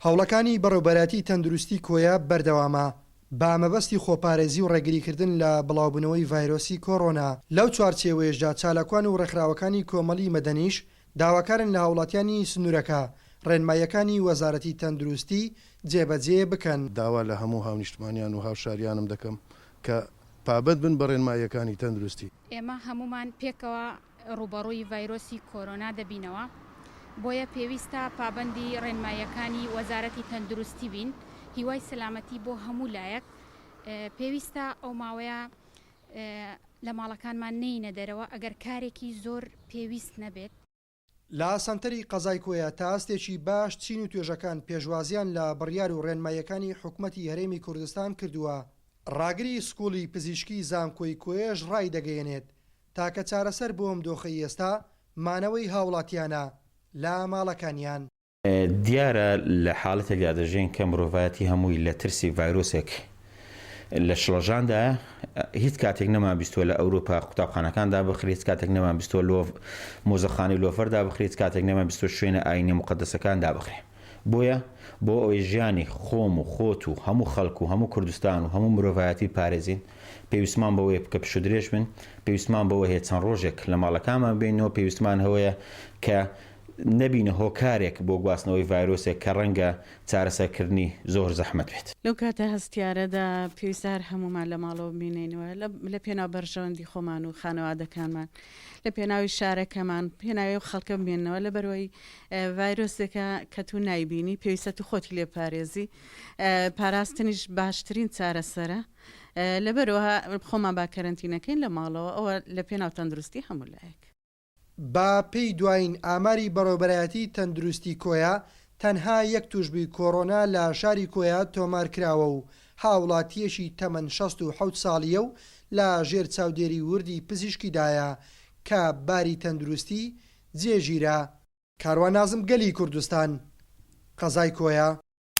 هەوڵەکانی بەڕێوەبەرەتی تەندروستی کۆیا بەردەوامە با مەبەستی خۆپارێزی و ڕێگریکردن لە بڵاوبوونەوەی ڤایرۆسی کۆڕۆنا. لەو چوارچێوەیەشدا چالاکوان و ڕێکخراوەکانی کۆمەڵی مەدەنیش داواکارن لە هاوڵاتیانی سنوورەکە ڕێنماییەکانی وەزارەتی تەندروستی جێبەجێ بکەن. داوا لە هەموو هاونیشتمانیان و هاوشاریانم دەکەم کە پابەت بن بە ڕێنماییەکانی تەندروستی. ئێمە هەمومان پێکەوە ڕوبەڕووی ڤایرۆسی کۆرۆنا دەبینەوە، بۆیە پێویستە پابەندی ڕێنماییەکانی وەزارەتی تەندروستی بین. هیوای سەلامەتی بۆ هەموو لایەک پێویستە ئەو ماوەیە لە ماڵەکانمان نینە دەرەوە ئەگەر کارێکی زۆر پێویست نەبێت. لە سەنتەری قەزای کۆیا تا ئەستێکی باش چین و توێژەکان پێشوازیان لە بڕیار و ڕێنماییەکانی حکوومەتی هەرێمی کوردستان کردووە. ڕاگری سکوڵی پزیشکی زانکۆی کۆیەش ڕای دەگەیەنێت تاکە چارەسەر بۆم دۆخەی ئێستا مانەوەی هاوڵاتیانە لە ماڵەکانیان. دیارە لە حاڵەتێکدا دەژین کە مرۆڤایەتی هەمووی لە ترسی ڤایرۆسێک لە شڵەژاندا هیچ کاتێک نەمابیستوە لە ئەوروپا قوتابخانەکاندا بخرێت، کاتێک نەمابیستوە لۆ مۆزەخانەی لۆفەردا بخرێت، کاتێک نەمابیستوە شوێنە ئاینی مقدسەکاندا بخرێت. بۆیە بۆ ئەوەی ژیانی خۆم و خۆت و هەموو خەڵک و هەموو کوردستان و هەموو مرۆڤایەتی پارێزین پێویستمان بەوەیە بکە پشودرێژ بن، پێویستمان بەوە هەیە چەند ڕۆژێک لە ماڵەکانمان بینەوە، پێویستمان هەوەیە کە نەبینە هۆکارێک بۆ گواستنەوەی ڤایرۆسێک کە ڕەنگە چارەسەرکردنی زۆر زەحمەت بێت. لەو کاتە هەستیارەدا پێویستار هەمومان لە ماڵەوە بینێنەوە لە پێناو بەرژەوەندی خۆمان و خانەوادەکانمان، لە پێناوی شارەکەمان، پێناوی خەڵکە بمێنەوە لە بەرەوەی ڤایرۆسێکە کە تو نایبینی پێویستە تو خۆتی لێ پارێزی. پاراستنیش باشترین چارەسەرە. لەبەرەوە خۆمان با کەرەنتینەکەین لە ماڵەوە، ئەوە لە پێناو تەندروستی هەموو لایەک. با پێی دوایین ئاماری بەڕێوەبەرەتی تەندروستی کۆیا تەنها یەک توشبووی کۆڕۆنا لە شاری کۆیا تۆمار کراوە و هاوڵاتیەشی تەمەن 67 ساڵیە و لە ژێر چاودێری وردی پزیشکیدایە کە باری تەندروستی جێژیرە. کاروان نازم گەلی کوردستان، قەزای کۆیا.